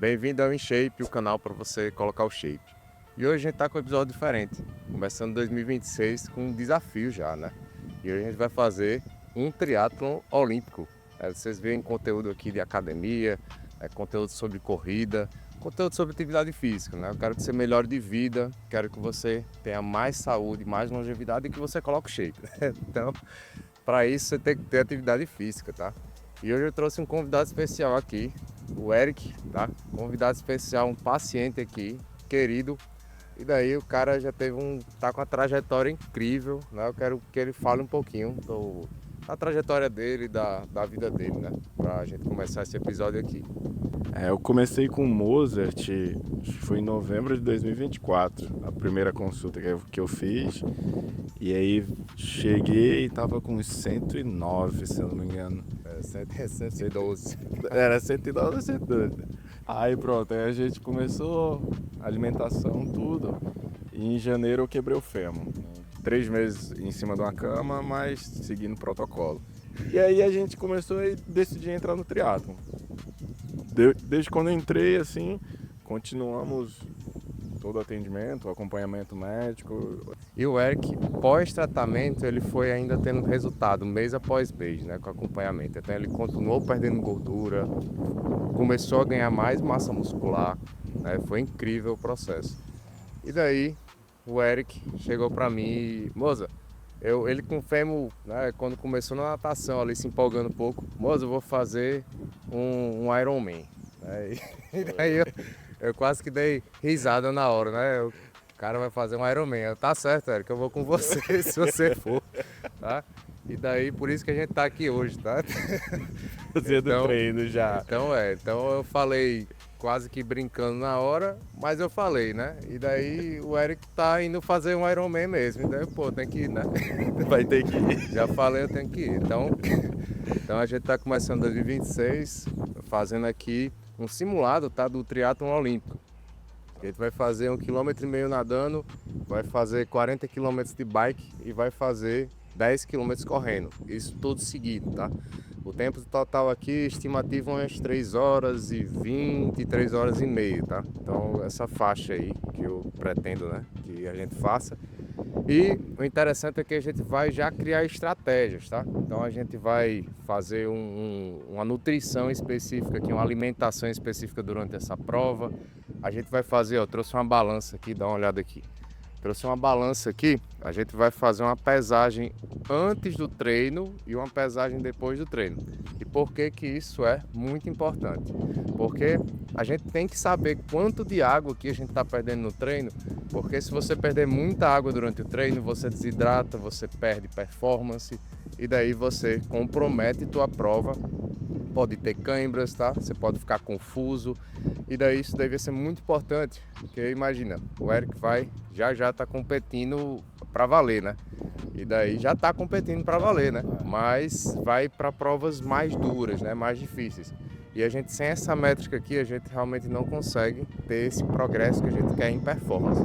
Bem-vindo ao InShape, o canal para você colocar o shape. E hoje a gente tá com um episódio diferente, começando 2026 com um desafio já, né? E hoje a gente vai fazer um triatlon olímpico. Vocês veem conteúdo aqui de academia, conteúdo sobre corrida, conteúdo sobre atividade física, né? Eu quero que você melhore de vida, quero que você tenha mais saúde, mais longevidade e que você coloque o shape. Então, para isso você tem que ter atividade física, tá? E hoje eu trouxe um convidado especial aqui, o Eric, tá? Convidado especial, um paciente aqui, querido. E daí o cara já tá com uma trajetória incrível, né? Eu quero que ele fale um pouquinho da trajetória dele, da vida dele, né? Pra gente começar esse episódio aqui. Eu comecei com Mozart, acho que foi em novembro de 2024, a primeira consulta que eu fiz. E aí cheguei e tava com uns 109, se eu não me engano. 112. Era 109 ou 112. Aí pronto, aí a gente começou alimentação, tudo. E em janeiro eu quebrei o fêmur. 3 meses em cima de uma cama, mas seguindo o protocolo. E aí a gente começou a decidir entrar no triatlon. Desde quando eu entrei, assim, continuamos todo o atendimento, o acompanhamento médico. E o Eric, pós-tratamento, ele foi ainda tendo resultado mês após mês, né, com acompanhamento. Então ele continuou perdendo gordura, começou a ganhar mais massa muscular, né, foi incrível o processo. E daí o Eric chegou para mim e, moça, ele com fêmur, né, quando começou na natação ali, se empolgando um pouco, moça, eu vou fazer um Ironman. Né? E daí eu quase que dei risada na hora, né? O cara vai fazer um Ironman. Tá certo, Eric, eu vou com você se você for, tá? E daí, por isso que a gente tá aqui hoje, tá? Fazendo treino já. Então eu falei quase que brincando na hora, mas eu falei, né? E daí o Eric tá indo fazer um Ironman mesmo. E daí, pô, tem que ir, né? Vai ter que ir. Já falei, eu tenho que ir. Então a gente tá começando 2026, fazendo aqui um simulado, tá? Do triatlon olímpico. A gente vai fazer 1,5 km nadando, vai fazer 40 km de bike e vai fazer 10 km correndo. Isso tudo seguido, tá? O tempo total aqui, estimativa umas 3 horas e 20, 3 horas e meia, tá? Então essa faixa aí que eu pretendo, né, que a gente faça. E o interessante é que a gente vai já criar estratégias, tá? Então a gente vai fazer uma nutrição específica aqui, uma alimentação específica durante essa prova. A gente vai fazer, ó, trouxe uma balança aqui, dá uma olhada aqui. Trouxe uma balança aqui, a gente vai fazer uma pesagem antes do treino e uma pesagem depois do treino. E por que que isso é muito importante? Porque a gente tem que saber quanto de água que a gente está perdendo no treino, porque se você perder muita água durante o treino, você desidrata, você perde performance e daí você compromete tua prova. Pode ter câimbras, tá? Você pode ficar confuso. E daí isso deve ser muito importante, porque imagina, o Eric já tá competindo para valer, né? E daí já tá competindo para valer, né? Mas vai para provas mais duras, né? Mais difíceis. E a gente sem essa métrica aqui, a gente realmente não consegue ter esse progresso que a gente quer em performance.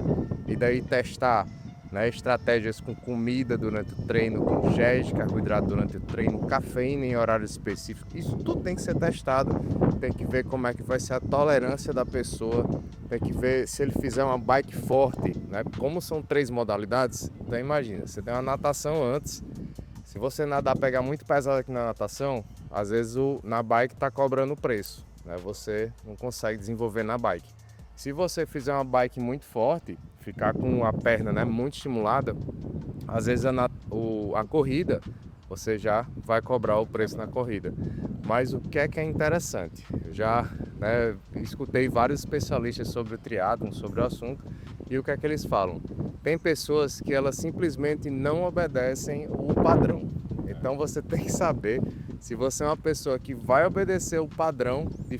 E daí testar, né, estratégias com comida durante o treino, com géis de carboidrato durante o treino, cafeína em horários específicos, isso tudo tem que ser testado, tem que ver como é que vai ser a tolerância da pessoa, tem que ver se ele fizer uma bike forte, né? Como são 3 modalidades, então imagina, você tem uma natação antes, se você pegar muito pesado aqui na natação, às vezes na bike está cobrando o preço, né? Você não consegue desenvolver na bike. Se você fizer uma bike muito forte, ficar com a perna, né, muito estimulada, às vezes a corrida, você já vai cobrar o preço na corrida. Mas o que é interessante? Eu já, né, escutei vários especialistas sobre o triatlon, sobre o assunto, e o que é que eles falam? Tem pessoas que elas simplesmente não obedecem o padrão. Então você tem que saber se você é uma pessoa que vai obedecer o padrão de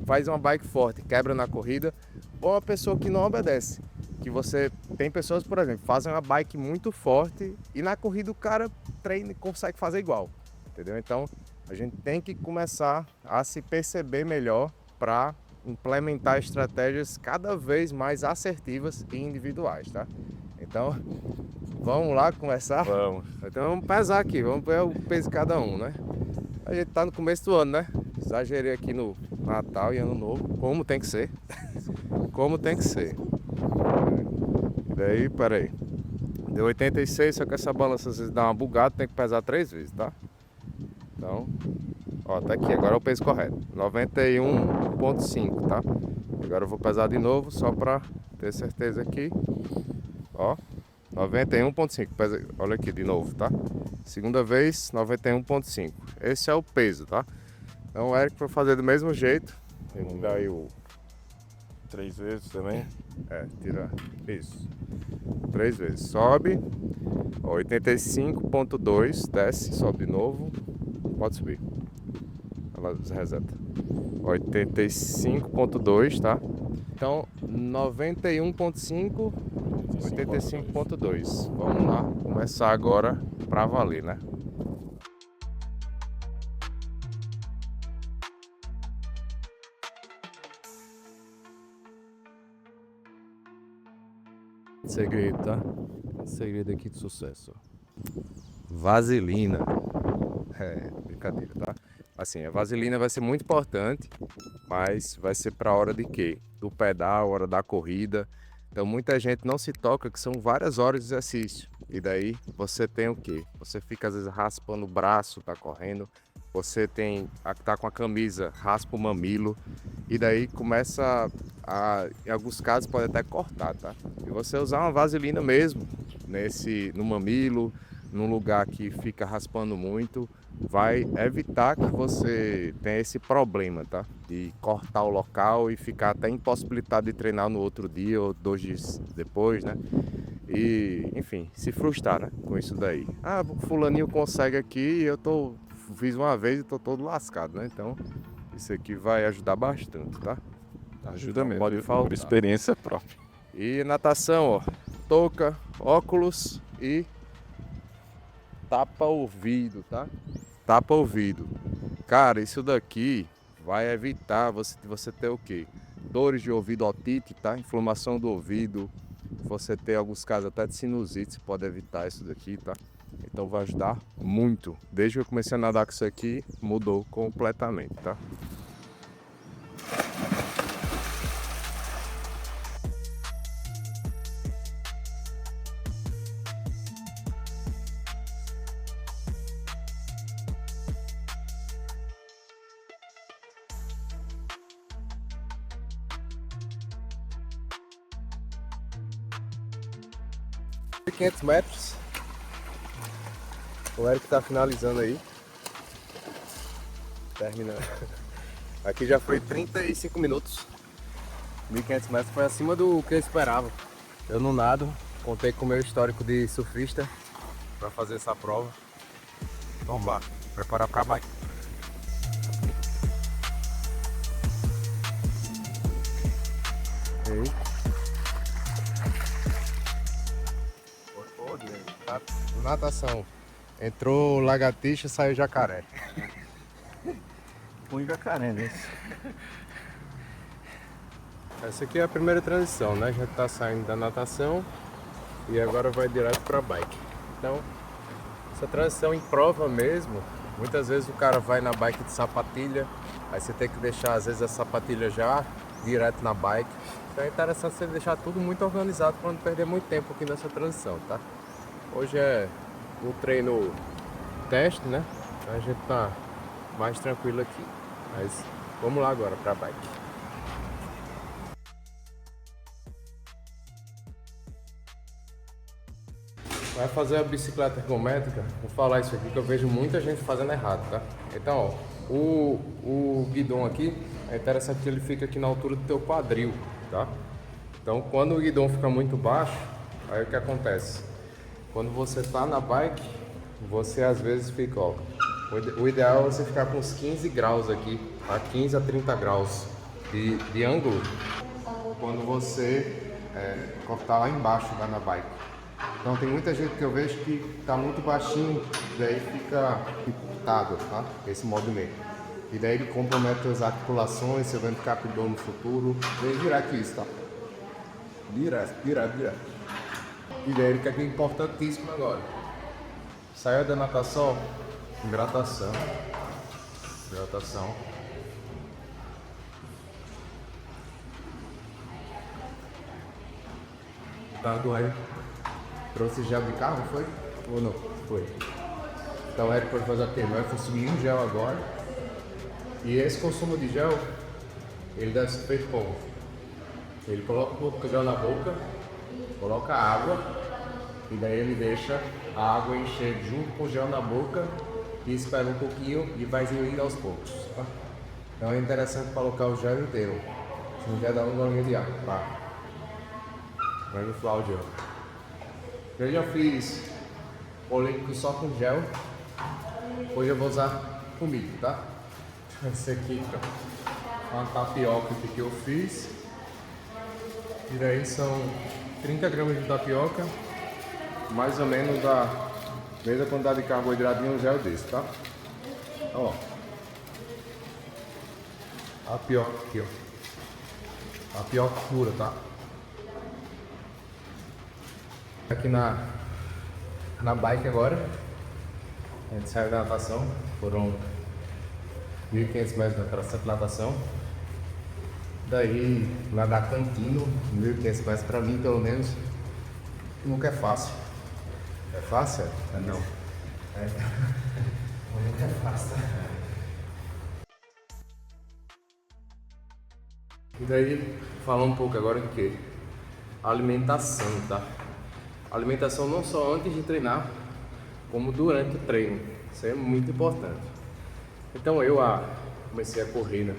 faz uma bike forte, quebra na corrida, ou uma pessoa que não obedece. Que você tem pessoas, por exemplo, fazem uma bike muito forte e na corrida o cara treina e consegue fazer igual, entendeu? Então a gente tem que começar a se perceber melhor para implementar estratégias cada vez mais assertivas e individuais, tá? Então vamos lá começar? Vamos. Então vamos pesar aqui, vamos ver o peso de cada um, né? A gente tá no começo do ano, né? Exagerei aqui no Natal e Ano Novo, como tem que ser. Como tem que ser. E daí, peraí. Deu 86, só que essa balança às vezes dá uma bugada, tem que pesar 3 vezes, tá? Então, ó, tá aqui, agora é o peso correto. 91,5, tá? Agora eu vou pesar de novo, só pra ter certeza aqui. Ó, 91,5. Olha aqui de novo, tá? Segunda vez, 91,5. Esse é o peso, tá? Então o Eric vai fazer do mesmo jeito. Vamos dar aí o... 3 vezes também. Tira isso. 3 vezes. Sobe. Ó, 85,2. Desce, sobe de novo. Pode subir. Ela reseta. 85,2, tá? Então 91,5. 85,2. Vamos lá. Começar agora pra valer, né? Segredo, tá? Segredo aqui de sucesso. Vaselina. Brincadeira, tá? Assim, a vaselina vai ser muito importante, mas vai ser pra hora de quê? Do pedal, hora da corrida. Então muita gente não se toca que são várias horas de exercício. E daí você tem o quê? Você fica às vezes raspando o braço, tá correndo. Você tá com a camisa, raspa o mamilo. E daí começa em alguns casos pode até cortar, tá? E você usar uma vaselina mesmo no mamilo, num lugar que fica raspando muito, vai evitar que você tenha esse problema, tá? De cortar o local e ficar até impossibilitado de treinar no outro dia ou 2 dias depois, né? E, enfim, se frustrar, né? Com isso daí. Ah, o fulaninho consegue aqui e fiz uma vez e tô todo lascado, né? Então, isso aqui vai ajudar bastante, tá? Ajuda mesmo. Pode faltar. Por experiência própria. E natação, ó. Touca, óculos e tapa-ouvido, tá? Tapa-ouvido. Cara, isso daqui vai evitar você ter o quê? Dores de ouvido, otite, tá? Inflamação do ouvido. Você ter alguns casos até de sinusite, você pode evitar isso daqui, tá? Então vai ajudar muito. Desde que eu comecei a nadar com isso aqui, mudou completamente, tá? E 500 metros. O Eric tá finalizando aí. Terminando. Aqui já foi 35 minutos. 1.500 metros foi acima do que eu esperava. Eu não nado, contei com o meu histórico de surfista para fazer essa prova. Vamos lá, preparar para bike. Natação. Entrou lagartixa, saiu jacaré. Põe jacaré nesse. Essa aqui é a primeira transição, né? Já tá saindo da natação e agora vai direto para bike. Então, essa transição em prova mesmo, muitas vezes o cara vai na bike de sapatilha, aí você tem que deixar às vezes a sapatilha já direto na bike. Então é interessante você deixar tudo muito organizado para não perder muito tempo aqui nessa transição, tá? Hoje é um treino teste, né? A gente tá mais tranquilo aqui. Mas vamos lá agora para bike. Vai fazer a bicicleta ergométrica, vou falar isso aqui que eu vejo muita gente fazendo errado, tá? Então, ó, o guidão aqui, é interessante que ele fica aqui na altura do teu quadril, tá? Então, quando o guidão fica muito baixo, aí o que acontece? Quando você tá na bike, você às vezes fica, ó, o ideal é você ficar com uns 15 graus aqui, a 15 a 30 graus de ângulo, quando você cortar lá embaixo, tá, na bike. Então tem muita gente que eu vejo que tá muito baixinho, daí fica picado, tá? Esse movimento. E daí ele compromete as articulações, você vai ficar com dor no futuro. Vem direto isso, tá? Direto. E daí ele quer que é importantíssimo agora. Saiu da natação, hidratação. O carro do Eric trouxe gel de carro, foi? Ou não? Foi. Então o Eric pode fazer o quê? Vai consumir um gel agora. E esse consumo de gel, ele deve ser feito como? Ele coloca um pouco de gel na boca, coloca água, e daí ele deixa a água encher junto com o gel na boca e espera um pouquinho e vai diluindo aos poucos. Tá? Então é interessante colocar o gel inteiro. Se não quer dar uma golinha de água, tá? Vai inflar o gel. Eu já fiz olímpico só com gel. Hoje eu vou usar comigo, tá? Esse aqui é uma tapioca que eu fiz. E daí são 30 gramas de tapioca, mais ou menos da mesma quantidade de carboidrato em um gel desse, tá? Ó, tapioca aqui, ó, tapioca pura, tá? Aqui na bike agora, a gente saiu da natação, foram 1.500 metros de natação. Daí, nadar cantinho, 1.500 metros pra mim, pelo menos, nunca é fácil. É fácil? É não. Nunca é fácil. E daí, falar um pouco agora de quê? Alimentação, tá? Alimentação não só antes de treinar, como durante o treino. Isso é muito importante. Então eu comecei a correr, né?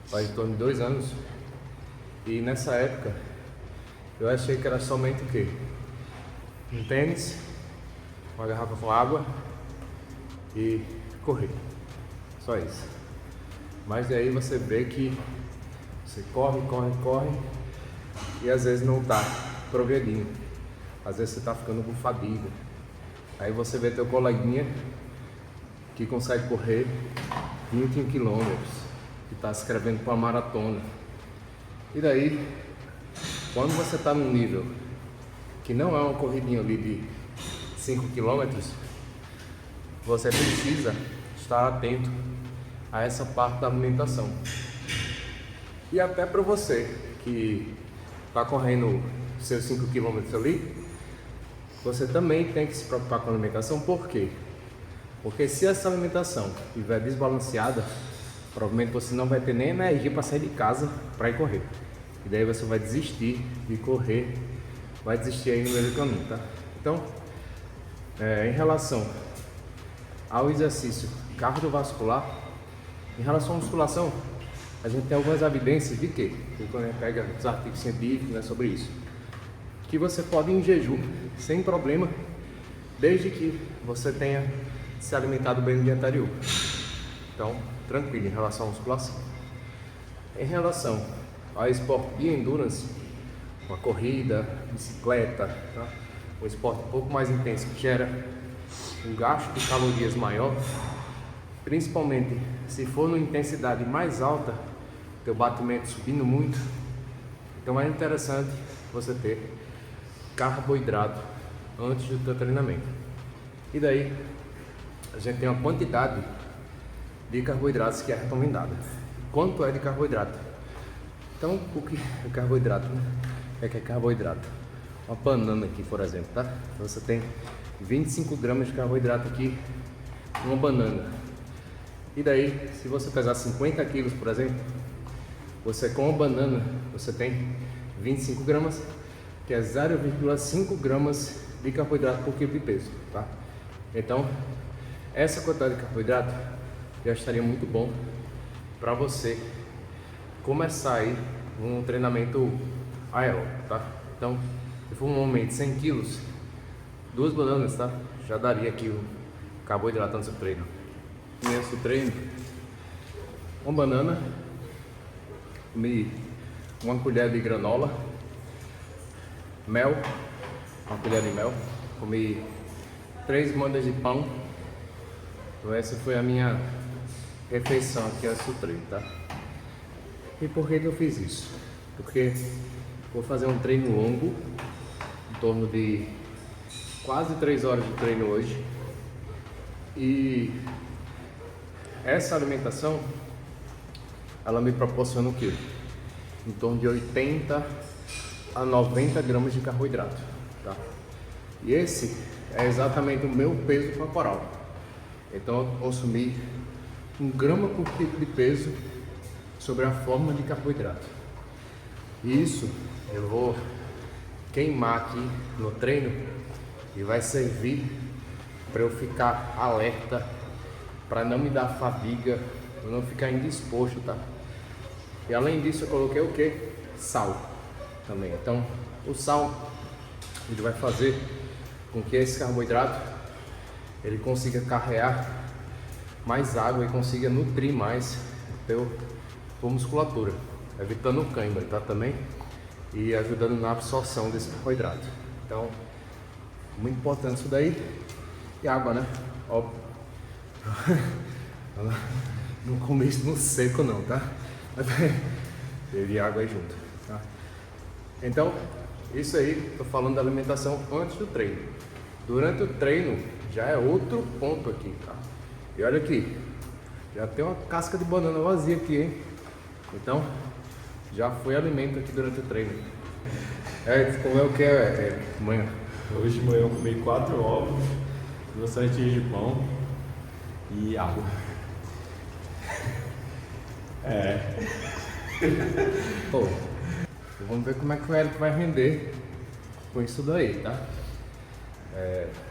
Faz em torno de 2 anos. E nessa época eu achei que era somente o quê? Um tênis, uma garrafa com água e correr. Só isso. Mas daí você vê que você corre e às vezes não tá progredindo. Às vezes você tá ficando com fadiga. Aí você vê teu coleguinha que consegue correr 21 quilômetros, que está se inscrevendo para uma maratona. E daí, quando você está num nível que não é uma corridinha ali de 5 quilômetros, você precisa estar atento a essa parte da alimentação. E até para você que está correndo seus 5 quilômetros ali, você também tem que se preocupar com a alimentação. Por quê? Porque se essa alimentação estiver desbalanceada, provavelmente você não vai ter nem energia para sair de casa para ir correr. E daí você vai desistir de correr, vai desistir aí no meio do caminho, tá? Então, em relação ao exercício cardiovascular, em relação à musculação, a gente tem algumas evidências de que quando a gente pega os artigos científicos, né, sobre isso, que você pode ir em jejum sem problema, desde que você tenha se alimentado bem no dia anterior. Então, tranquilo em relação à musculação. Em relação ao esporte de endurance, uma corrida, bicicleta, tá? Um esporte um pouco mais intenso que gera um gasto de calorias maior, principalmente se for numa intensidade mais alta, teu batimento subindo muito. Então é interessante você ter carboidrato antes do teu treinamento. E daí a gente tem uma quantidade de carboidratos que é recomendada. Quanto é de carboidrato? Então, o que é carboidrato, né? O que é carboidrato? Uma banana aqui, por exemplo, tá? Você tem 25 gramas de carboidrato aqui, uma banana. E daí, se você pesar 50 quilos, por exemplo, você com uma banana, você tem 25 gramas, que é 0,5 gramas de carboidrato por quilo de peso, tá? Então, essa quantidade de carboidrato já estaria muito bom para você começar aí um treinamento aeróbico, tá? Então, se for um homem de 100 quilos, 2 bananas, tá? Já daria aqui o carboidrato no seu treino. Nesse treino, uma banana, comi uma colher de granola, mel, uma colher de mel, comi 3 mandas de pão. Então essa foi a minha refeição aqui antes do treino, tá? E por que eu fiz isso? Porque vou fazer um treino longo, em torno de quase 3 horas de treino hoje. E essa alimentação, ela me proporciona o quê? Em torno de 80 a 90 gramas de carboidrato, tá? E esse é exatamente o meu peso corporal. Então eu consumi 1 grama por quilo de peso sobre a forma de carboidrato. E isso eu vou queimar aqui no treino e vai servir para eu ficar alerta, para não me dar fadiga, para não ficar indisposto, tá? E além disso eu coloquei o que? Sal também. Então o sal ele vai fazer com que esse carboidrato ele consiga carregar mais água e consiga nutrir mais a musculatura, evitando o cãibra, tá, também, e ajudando na absorção desse carboidrato. Então, muito importante isso daí. E água, né? Óbvio. Não comer isso no seco não, tá? Teve água aí junto, tá? Então, isso aí, tô falando da alimentação antes do treino. Durante o treino, já é outro ponto aqui, tá? E olha aqui, já tem uma casca de banana vazia aqui, hein? Então, já foi alimento aqui durante o treino. Comeu o que, manhã? Hoje de manhã eu comi 4 ovos, 2 fatias de pão e água. Pô, vamos ver como é que o Eric vai render com isso daí, tá?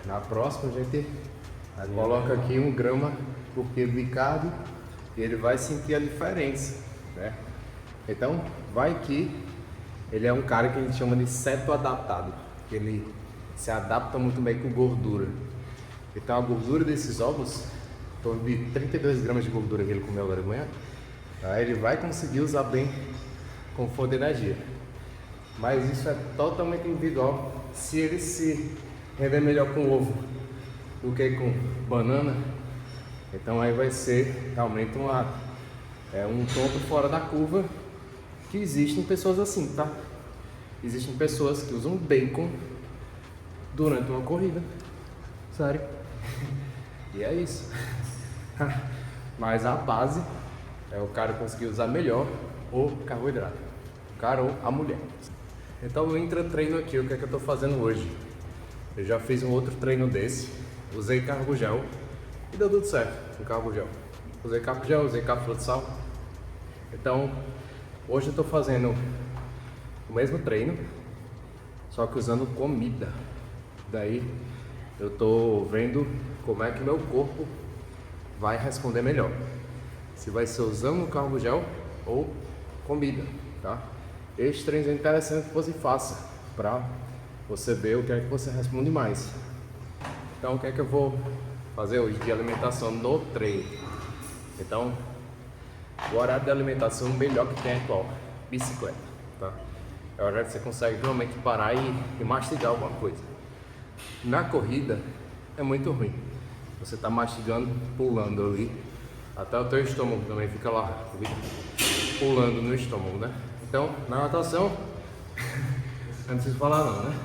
Na próxima a gente coloca aqui 1 grama por quilo de carne e ele vai sentir a diferença, né? Então, vai que ele é um cara que a gente chama de cetoadaptado, que ele se adapta muito bem com gordura. Então, a gordura desses ovos, em torno de 32 gramas de gordura que ele comeu agora de manhã, aí ele vai conseguir usar bem com fonte de energia. Mas isso é totalmente individual. Se ele se render melhor com ovo do que com banana, então aí vai ser realmente um ponto fora da curva, que existem pessoas assim, tá? Existem pessoas que usam bacon durante uma corrida, sério. E é isso. Mas a base é o cara conseguir usar melhor o carboidrato, o cara ou a mulher. Então o intra-treino aqui, o que é que eu tô fazendo hoje? Eu já fiz um outro treino desse, usei carbogel e deu tudo certo com carbogel. Usei carbogel, usei cápsula de sal. Então, hoje eu tô fazendo o mesmo treino, só que usando comida. Daí eu tô vendo como é que meu corpo vai responder melhor. Se vai ser usando o carbogel ou comida, tá? Esse treino é interessante que você faça para você ver o que é que você responde mais. Então, o que é que eu vou fazer hoje de alimentação no treino? Então, o horário de alimentação melhor que tem é qual? Bicicleta, tá? É o horário que você consegue realmente parar e mastigar alguma coisa. Na corrida é muito ruim. Você tá mastigando, pulando ali, até o teu estômago também fica lá, pulando no estômago, né? Então, na natação, não preciso falar não, né?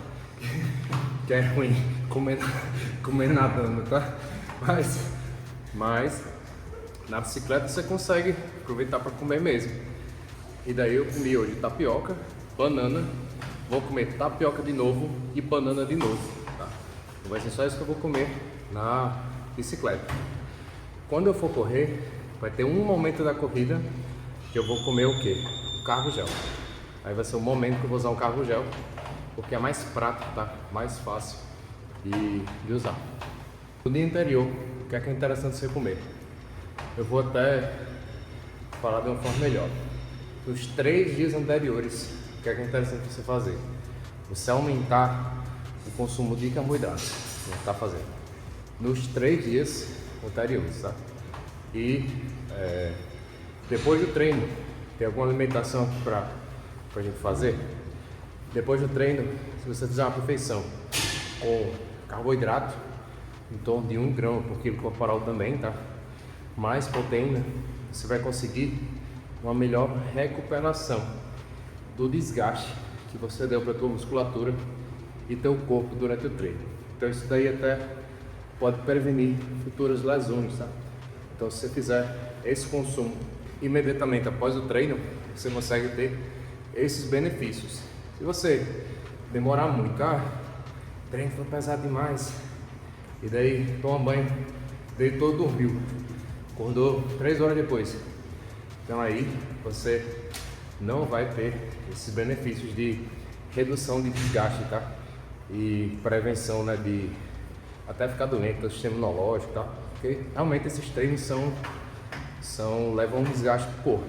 Que é ruim comer nadando, tá? Mas na bicicleta você consegue aproveitar para comer mesmo. E daí eu comi hoje tapioca, banana, vou comer tapioca de novo e banana de novo, tá? Então vai ser só isso que eu vou comer na bicicleta. Quando eu for correr, vai ter um momento da corrida que eu vou comer o quê? O carbogel. Aí vai ser o momento que eu vou usar o carbogel, porque é mais prático, tá? Mais fácil de usar. No dia anterior, o que é interessante você comer? Eu vou até falar de uma forma melhor. Nos 3 dias anteriores, o que é interessante você fazer? Você aumentar o consumo de carboidrato, que você está fazendo. Nos 3 dias anteriores, tá? E depois do treino, tem alguma alimentação aqui para a gente fazer? Depois do treino, se você fizer uma refeição com carboidrato, em torno de 1 grama por quilo corporal também, tá? Mais proteína, você vai conseguir uma melhor recuperação do desgaste que você deu para a tua musculatura e teu corpo durante o treino. Então isso daí até pode prevenir futuras lesões, tá? Então se você fizer esse consumo imediatamente após o treino, você consegue ter esses benefícios. Se você demorar muito, o treino foi pesado demais, e daí toma banho, deitou, dormiu, acordou 3 horas depois, então aí você não vai ter esses benefícios de redução de desgaste, tá? E prevenção, né, de até ficar doente do sistema imunológico, tá? Porque realmente esses treinos levam um desgaste pro corpo.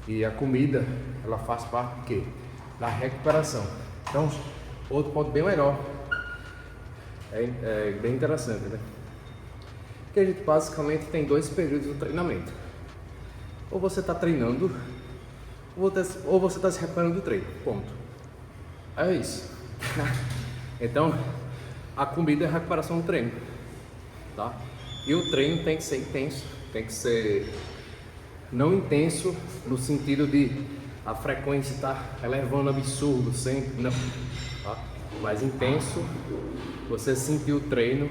E a comida, ela faz parte do quê? Da recuperação. Então, outro ponto bem legal, é bem interessante, né? Que a gente basicamente tem 2 períodos do treinamento. Ou você está treinando, ou você está se recuperando do treino, ponto. É isso. Então, a comida é a recuperação do treino, tá? E o treino tem que ser intenso, tem que ser não intenso no sentido de a frequência estar elevando absurdo sempre, não, tá? Mas intenso, você sentir o treino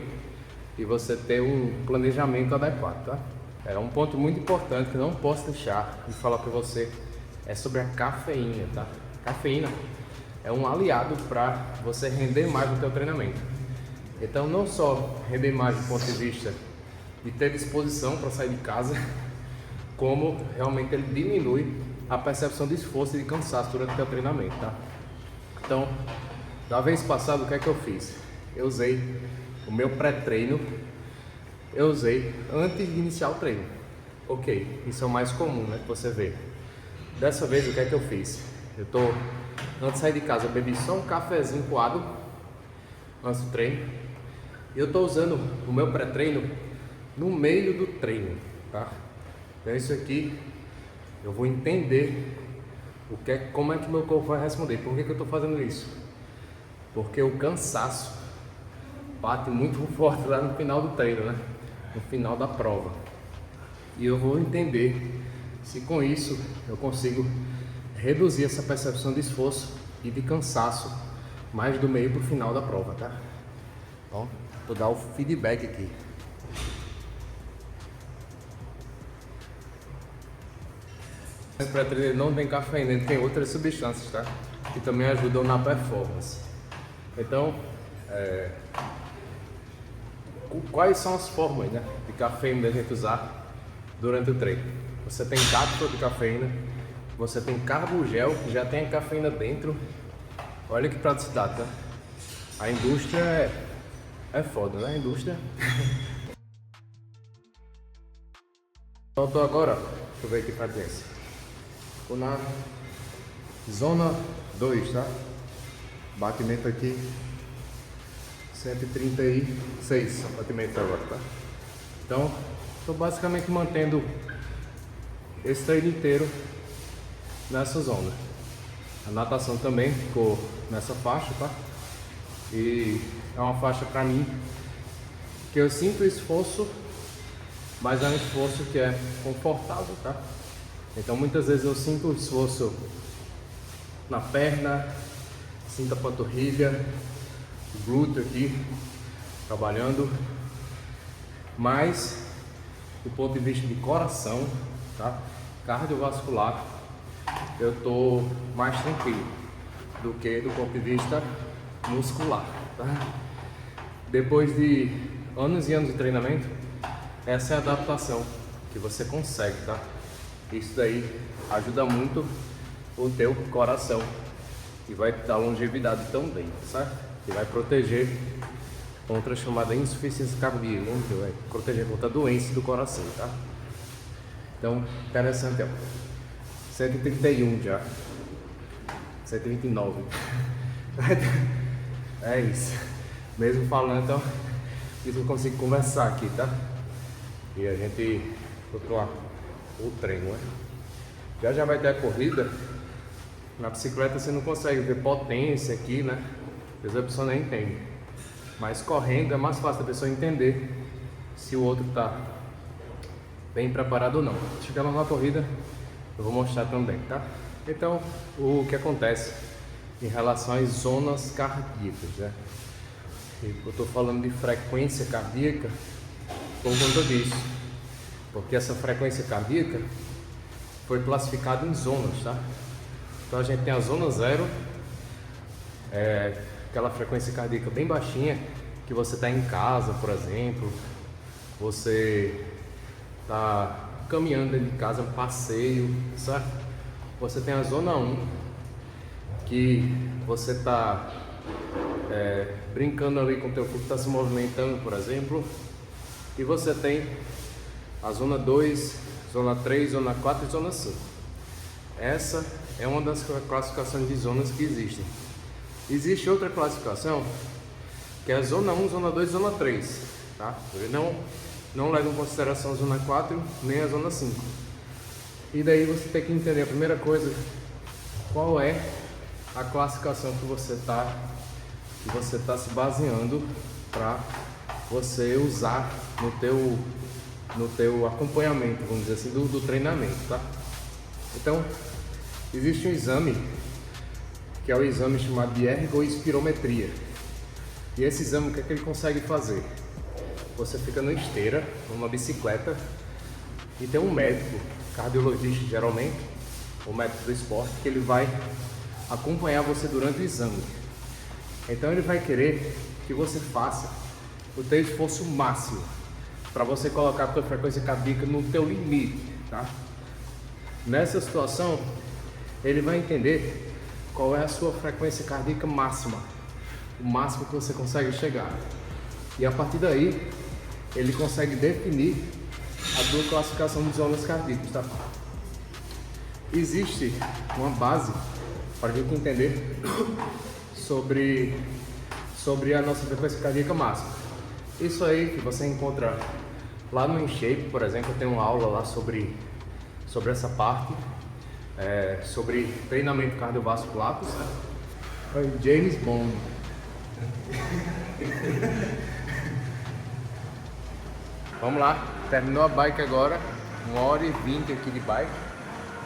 e você ter um planejamento adequado, tá? É um ponto muito importante que eu não posso deixar de falar para você, é sobre a cafeína, tá? Cafeína é um aliado para você render mais no teu treinamento. Então, não só render mais do ponto de vista de ter disposição para sair de casa, como realmente ele diminui a percepção de esforço e de cansaço durante o teu treinamento, tá? Então, da vez passada, o que é que eu fiz? Eu usei o meu pré-treino, eu usei antes de iniciar o treino. Ok, isso é o mais comum, né, que você vê. Dessa vez, o que é que eu fiz? Antes de sair de casa, eu bebi só um cafezinho coado antes do treino. E eu estou usando o meu pré-treino no meio do treino, tá? Então isso aqui, eu vou entender como é que meu corpo vai responder. Por que eu estou fazendo isso? Porque o cansaço bate muito forte lá no final do treino, né? No final da prova. E eu vou entender se com isso eu consigo reduzir essa percepção de esforço e de cansaço mais do meio para o final da prova, tá? Então, vou dar o feedback aqui. Esse pré-treino não tem cafeína, ele tem outras substâncias, tá? Que também ajudam na performance. Então, quais são as formas, né, de cafeína da gente usar durante o treino? Você tem cápsula de cafeína, você tem carbogel, que já tem a cafeína dentro. Olha que praticidade, tá? A indústria é foda, né? A indústria. Então, tô agora, deixa eu ver aqui pra dentro. Tô na zona 2, tá? Batimento aqui 136 batimentos agora, tá? Então, tô basicamente mantendo esse treino inteiro nessa zona. A natação também ficou nessa faixa, tá? E é uma faixa pra mim que eu sinto esforço, mas é um esforço que é confortável, tá? Então muitas vezes eu sinto o esforço na perna, sinto a panturrilha, o glúteo aqui trabalhando, mas do ponto de vista de coração, tá? Cardiovascular, eu tô mais tranquilo do que do ponto de vista muscular, tá? Depois de anos e anos de treinamento, essa é a adaptação que você consegue, tá? Isso daí ajuda muito o teu coração e vai dar longevidade também, certo? E vai proteger contra a chamada insuficiência cardíaca, vai proteger contra a doença do coração, tá? Então, interessante, ó. 131 já. 129. É isso. Mesmo falando, então, isso eu consigo conversar aqui, tá? E a gente continuar o treino, né? Já vai ter a corrida. Na bicicleta você não consegue ver potência aqui, né? Às vezes a pessoa nem entende. Mas correndo é mais fácil a pessoa entender se o outro tá bem preparado ou não. Chegando na corrida, eu vou mostrar também, tá? Então, o que acontece em relação às zonas cardíacas, né? Eu estou falando de frequência cardíaca por conta disso, porque essa frequência cardíaca foi classificada em zonas, tá? Então a gente tem a zona 0, aquela frequência cardíaca bem baixinha, que você está em casa, por exemplo, você está caminhando dentro de casa, um passeio, certo? Você tem a zona 1, que você está brincando ali com o teu corpo, está se movimentando, por exemplo, e você tem a zona 2, zona 3, zona 4 e zona 5. Essa é uma das classificações de zonas que existem. Existe outra classificação, que é a zona 1, zona 2 e zona 3, tá? Ele não leva em consideração a zona 4 nem a zona 5. E daí você tem que entender a primeira coisa, qual é a classificação que você está se baseando para você usar no teu acompanhamento, vamos dizer assim, do treinamento, tá? Então, existe um exame, que é o exame chamado de ergospirometria. E esse exame, o que é que ele consegue fazer? Você fica na esteira, numa bicicleta, e tem um médico, cardiologista geralmente, ou médico do esporte, que ele vai acompanhar você durante o exame. Então ele vai querer que você faça o teu esforço máximo para você colocar a tua frequência cardíaca no teu limite, tá? Nessa situação, ele vai entender qual é a sua frequência cardíaca máxima, o máximo que você consegue chegar. E a partir daí, ele consegue definir a tua classificação de zonas cardíacas, tá? Existe uma base para a gente entender sobre a nossa frequência cardíaca máxima. Isso aí que você encontra lá no InShape, por exemplo, eu tenho uma aula lá sobre essa parte, sobre treinamento cardiovascular, James Bond. Vamos lá, terminou a bike agora, 1h20 aqui de bike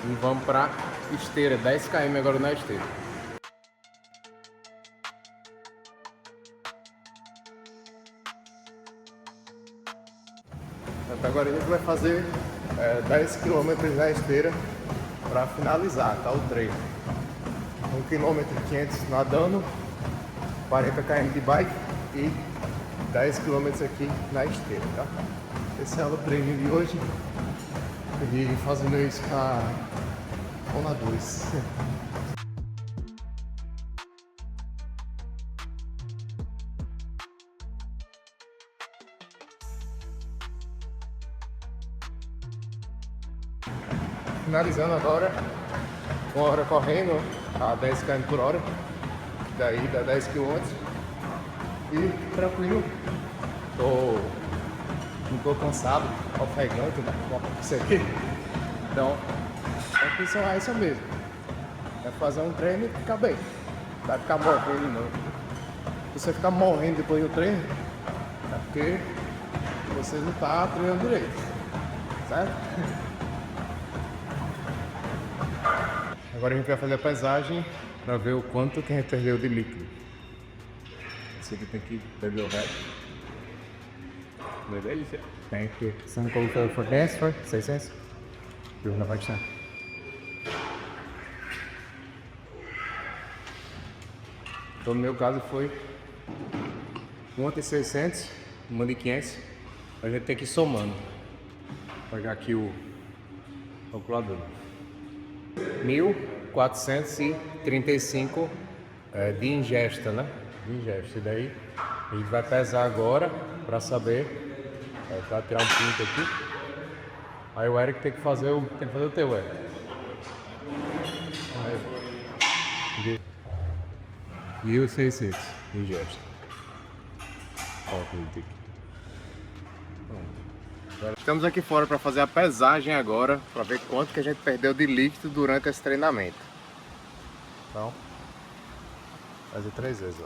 e vamos para esteira, 10 km agora na esteira. Agora a gente vai fazer 10 km na esteira para finalizar, tá, o treino. 1 km e 500 nadando, 40 km de bike e 10 km aqui na esteira, tá? Esse é o treino de hoje e fazendo isso com a zona 2. Finalizando agora, 1 hora correndo a 10 km por hora, daí dá 10 km e tranquilo, não tô cansado, ofegante, isso aqui. Então, a intenção é essa mesmo, é fazer um treino e ficar bem, não vai ficar morrendo não. Se você ficar morrendo depois do treino, é porque você não tá treinando direito, certo? Agora a gente vai fazer a pesagem para ver o quanto que a gente perdeu de líquido. Esse aqui tem que beber o resto. Delícia. Thank you. Some cocoa for this for 600. You want to watch that? Então no meu caso foi uma de 600, uma de 500. A gente tem que ir somando. Vou pegar aqui o calculador. 1.435 de ingesta, né? De ingesta. E daí a gente vai pesar agora para saber. Vai tirar um print aqui. Aí o Eric tem que fazer o teu, Eric. Aí. 1.600 de ingesta. Estamos aqui fora para fazer a pesagem agora, para ver quanto que a gente perdeu de líquido durante esse treinamento. Então, fazer 3 vezes,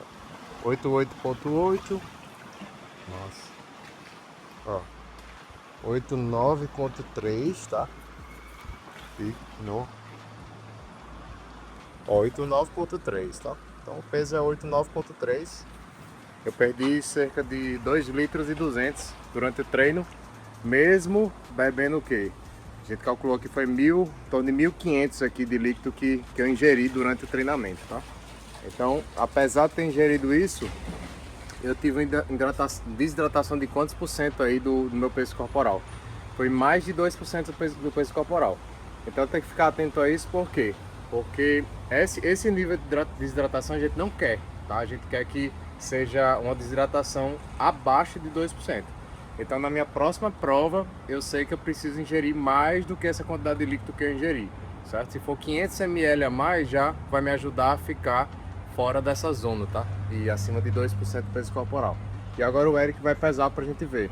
ó. 88.8. Nossa. Ó. 89.3, tá? E no 89.3, tá? Então o peso é 89.3. Eu perdi cerca de 2,2 litros durante o treino, mesmo bebendo o quê? A gente calculou que foi 1.000, em torno de 1.500 aqui de líquido que eu ingeri durante o treinamento, tá? Então, apesar de ter ingerido isso, eu tive desidratação de quantos por cento aí do meu peso corporal? Foi mais de 2% do peso corporal. Então tem que ficar atento a isso, por quê? Porque esse nível de desidratação a gente não quer, tá? A gente quer que seja uma desidratação abaixo de 2%. Então na minha próxima prova, eu sei que eu preciso ingerir mais do que essa quantidade de líquido que eu ingeri, certo? Se for 500 ml a mais, já vai me ajudar a ficar fora dessa zona, tá? E acima de 2% do peso corporal. E agora o Eric vai pesar pra gente ver.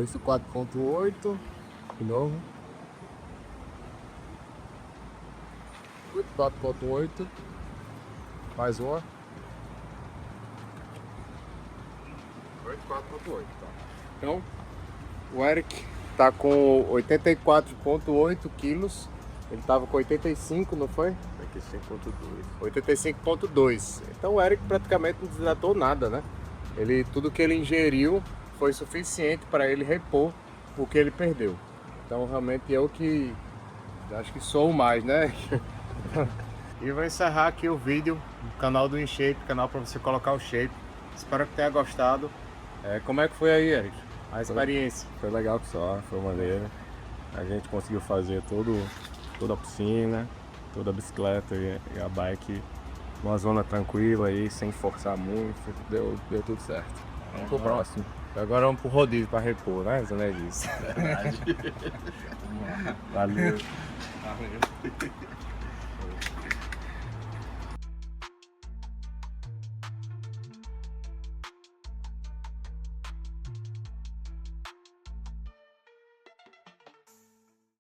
Isso, 4.8, de novo. 4.8, mais uma. 4.8, tá. Então, o Eric tá com 84.8 quilos. Ele tava com 85, não foi? 85.2. Então o Eric praticamente não desidratou nada, né? Tudo que ele ingeriu foi suficiente para ele repor o que ele perdeu. Então realmente eu que acho que sou o mais, né? E vou encerrar aqui o vídeo no canal do InShape, canal para você colocar o shape. Espero que tenha gostado. Como é que foi aí, Eric? A experiência? Foi legal que só, foi maneiro. A gente conseguiu fazer toda a piscina, toda a bicicleta e a bike numa zona tranquila aí, sem forçar muito, deu tudo certo. Vamos pro próximo. Agora vamos pro rodízio para repor, né, Zé disso. Valeu. Valeu.